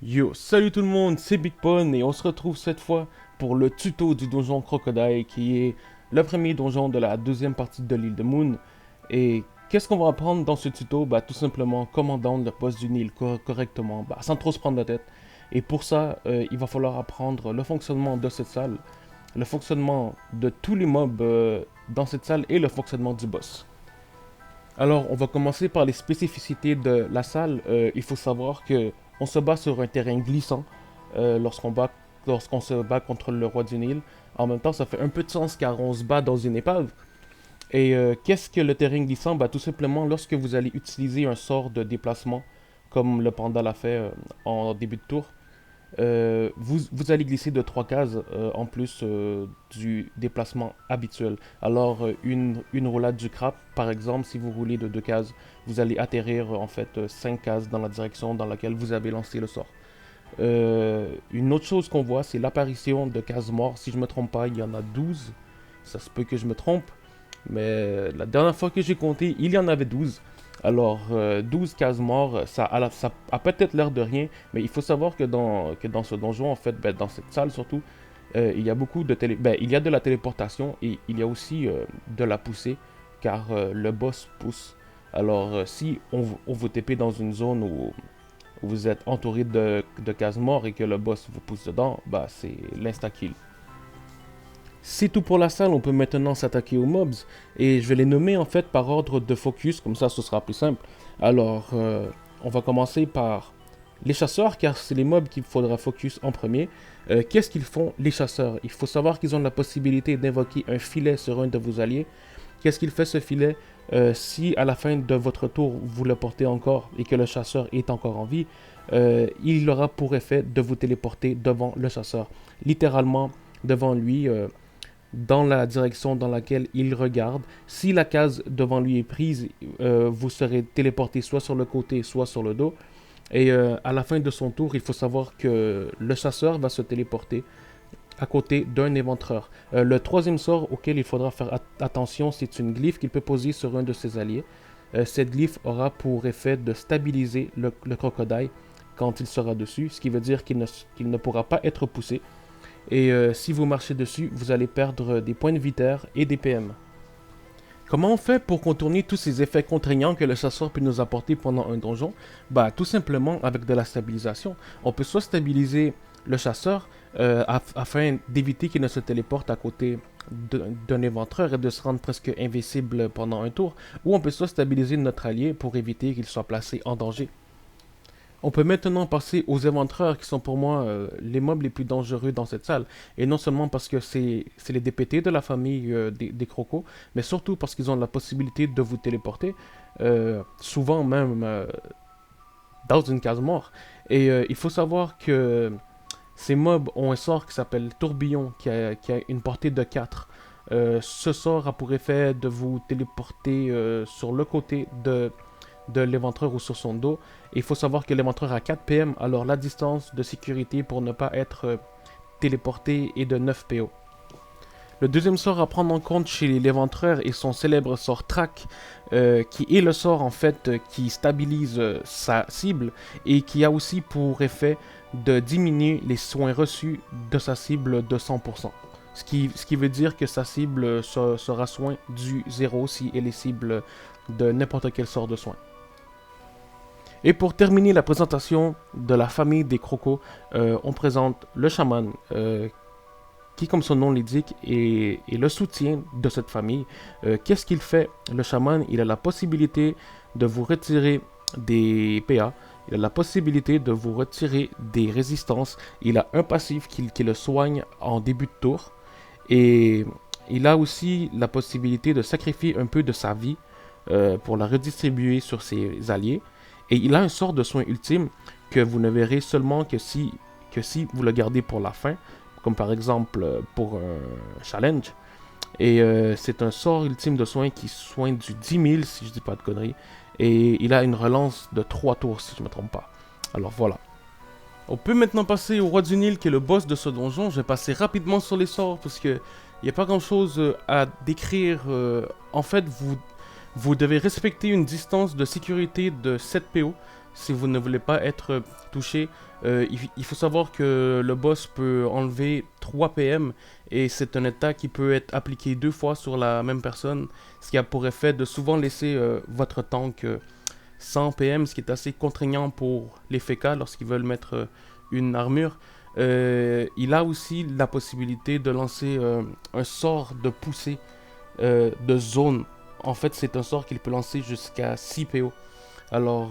Yo, salut tout le monde, c'est Big Pun et on se retrouve cette fois pour le tuto du donjon Crocodile qui est le premier donjon de la deuxième partie de l'île de Moon. Et qu'est-ce qu'on va apprendre dans ce tuto? Bah tout simplement comment down le boss du Nil correctement, bah, sans trop se prendre la tête. Et pour ça, il va falloir apprendre le fonctionnement de cette salle, le fonctionnement de tous les mobs dans cette salle et le fonctionnement du boss. Alors, on va commencer par les spécificités de la salle. Il faut savoir que on se bat sur un terrain glissant lorsqu'on se bat contre le roi du Nil. En même temps, ça fait un peu de sens car on se bat dans une épave. Et qu'est-ce que le terrain glissant? Bah, tout simplement, lorsque vous allez utiliser un sort de déplacement, comme le panda l'a fait en début de tour, vous allez glisser de 3 cases en plus du déplacement habituel. Alors, une roulade du crabe, par exemple, si vous roulez de 2 cases, vous allez atterrir en fait 5 cases dans la direction dans laquelle vous avez lancé le sort. Une autre chose qu'on voit, c'est l'apparition de cases morts. Si je me trompe pas, il y en a 12. Ça se peut que je me trompe. Mais la dernière fois que j'ai compté, il y en avait 12. Alors, 12 cases morts, ça a peut-être l'air de rien, mais il faut savoir que dans ce donjon, en fait, ben, dans cette salle surtout, il y a beaucoup de il y a de la téléportation et il y a aussi de la poussée, car le boss pousse. Alors, si on vous TP dans une zone où vous êtes entouré de cases morts et que le boss vous pousse dedans, bah c'est l'insta-kill. C'est tout pour la salle, on peut maintenant s'attaquer aux mobs et je vais les nommer en fait par ordre de focus, comme ça ce sera plus simple. Alors, on va commencer par les chasseurs car c'est les mobs qu'il faudra focus en premier. Qu'est-ce qu'ils font les chasseurs? Il faut savoir qu'ils ont la possibilité d'invoquer un filet sur un de vos alliés. Qu'est-ce qu'il fait ce filet? Si à la fin de votre tour vous le portez encore et que le chasseur est encore en vie, il aura pour effet de vous téléporter devant le chasseur. Littéralement devant lui, dans la direction dans laquelle il regarde. Si la case devant lui est prise, vous serez téléporté soit sur le côté, soit sur le dos. Et à la fin de son tour, il faut savoir que le chasseur va se téléporter à côté d'un éventreur. Le troisième sort auquel il faudra faire attention, c'est une glyphe qu'il peut poser sur un de ses alliés. Cette glyphe aura pour effet de stabiliser le crocodile quand il sera dessus, ce qui veut dire qu'il ne pourra pas être poussé. Et si vous marchez dessus, vous allez perdre des points de vitesse et des PM. Comment on fait pour contourner tous ces effets contraignants que le chasseur peut nous apporter pendant un donjon? Bah tout simplement avec de la stabilisation. On peut soit stabiliser le chasseur afin d'éviter qu'il ne se téléporte à côté d'un éventreur et de se rendre presque invincible pendant un tour, ou on peut soit stabiliser notre allié pour éviter qu'il soit placé en danger. On peut maintenant passer aux éventreurs qui sont pour moi les mobs les plus dangereux dans cette salle. Et non seulement parce que c'est les DPT de la famille des crocos, mais surtout parce qu'ils ont la possibilité de vous téléporter, souvent même dans une case mort. Et il faut savoir que ces mobs ont un sort qui s'appelle Tourbillon, qui a une portée de 4. Ce sort a pour effet de vous téléporter sur le côté de l'éventreur ou sur son dos. Et il faut savoir que l'éventreur a 4 PM, alors la distance de sécurité pour ne pas être téléporté est de 9 PO. Le deuxième sort à prendre en compte chez l'éventreur est son célèbre sort Track, qui est le sort en fait qui stabilise sa cible et qui a aussi pour effet de diminuer les soins reçus de sa cible de 100%. Ce qui veut dire que sa cible sera soin du 0 si elle est cible de n'importe quel sort de soin. Et pour terminer la présentation de la famille des crocos, on présente le chaman, qui, comme son nom l'indique, est le soutien de cette famille. Qu'est-ce qu'il fait? Le chaman, il a la possibilité de vous retirer des PA, il a la possibilité de vous retirer des résistances, il a un passif qui le soigne en début de tour, et il a aussi la possibilité de sacrifier un peu de sa vie pour la redistribuer sur ses alliés. Et il a un sort de soin ultime que vous ne verrez seulement que si vous le gardez pour la fin, comme par exemple pour un challenge. Et c'est un sort ultime de soin qui soigne du 10 000 si je dis pas de conneries. Et il a une relance de 3 tours si je me trompe pas. Alors voilà. On peut maintenant passer au roi du Nil qui est le boss de ce donjon. Je vais passer rapidement sur les sorts parce que il n'y a pas grand chose à décrire. En fait, vous devez respecter une distance de sécurité de 7 PO. si vous ne voulez pas être touché. Il faut savoir que le boss peut enlever 3 PM et c'est un état qui peut être appliqué 2 fois sur la même personne, ce qui a pour effet de souvent laisser votre tank 100 PM, ce qui est assez contraignant pour les FK lorsqu'ils veulent mettre une armure. Il a aussi la possibilité de lancer un sort de poussée de zone. En fait, c'est un sort qu'il peut lancer jusqu'à 6 PO. Alors,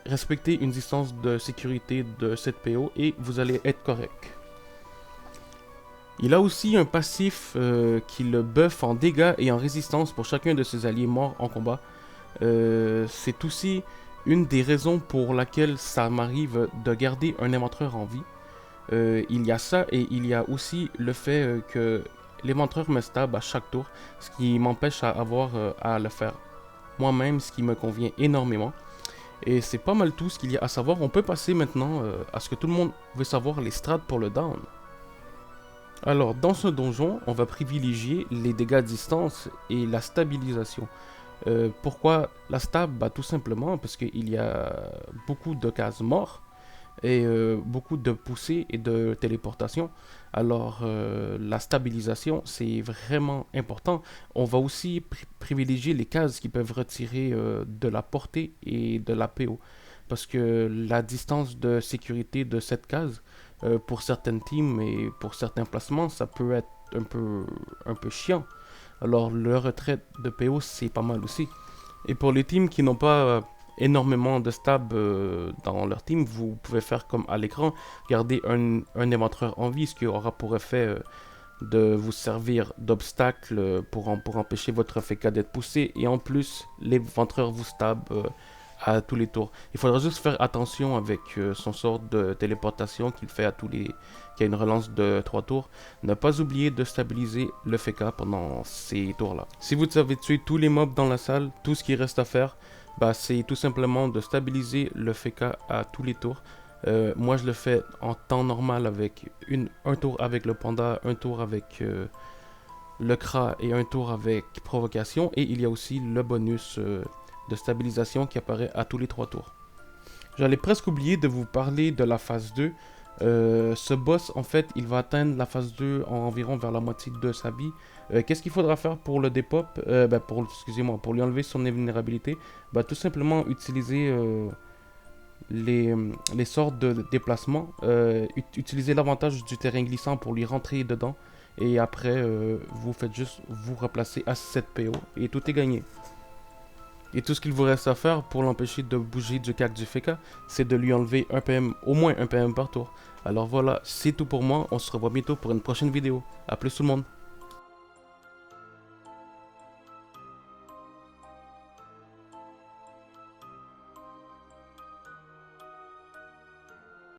respectez une distance de sécurité de 7 PO et vous allez être correct. Il a aussi un passif qui le buff en dégâts et en résistance pour chacun de ses alliés morts en combat. C'est aussi une des raisons pour laquelle ça m'arrive de garder un éventreur en vie. Il y a ça et il y a aussi le fait que l'éventreur me stab à chaque tour, ce qui m'empêche à le faire moi-même, ce qui me convient énormément. Et c'est pas mal tout ce qu'il y a à savoir. On peut passer maintenant à ce que tout le monde veut savoir, les strats pour le down. Alors, dans ce donjon, on va privilégier les dégâts à distance et la stabilisation. Pourquoi la stab? Bah, tout simplement parce qu'il y a beaucoup de cases morts et beaucoup de poussées et de téléportation. Alors, la stabilisation, c'est vraiment important. On va aussi privilégier les cases qui peuvent retirer de la portée et de la PO. Parce que la distance de sécurité de cette case, pour certaines teams et pour certains placements, ça peut être un peu chiant. Alors, le retrait de PO, c'est pas mal aussi. Et pour les teams qui n'ont pas énormément de stab dans leur team, vous pouvez faire comme à l'écran, garder un éventreur en vie, ce qui aura pour effet de vous servir d'obstacle pour empêcher votre FK d'être poussé. Et en plus, l'éventreur vous stab à tous les tours. Il faudra juste faire attention avec son sort de téléportation qu'il fait qui a une relance de 3 tours. Ne pas oublier de stabiliser le FK pendant ces tours-là. Si vous avez tué tous les mobs dans la salle, tout ce qui reste à faire, bah, c'est tout simplement de stabiliser le FK à tous les tours. Moi je le fais en temps normal avec un tour avec le panda, un tour avec le Kra et un tour avec provocation. Et il y a aussi le bonus de stabilisation qui apparaît à tous les 3 tours. J'allais presque oublier de vous parler de la phase 2. Ce boss, en fait, il va atteindre la phase 2 en environ vers la moitié de sa vie. Qu'est-ce qu'il faudra faire pour le dépop? Pour lui enlever son invulnérabilité, tout simplement utiliser les sorts de déplacement. Utiliser l'avantage du terrain glissant pour lui rentrer dedans. Et après, vous faites juste vous replacer à 7 PO et tout est gagné. Et tout ce qu'il vous reste à faire pour l'empêcher de bouger du cac du FK, c'est de lui enlever un PM, au moins un PM par tour. Alors voilà, c'est tout pour moi, on se revoit bientôt pour une prochaine vidéo. A plus tout le monde.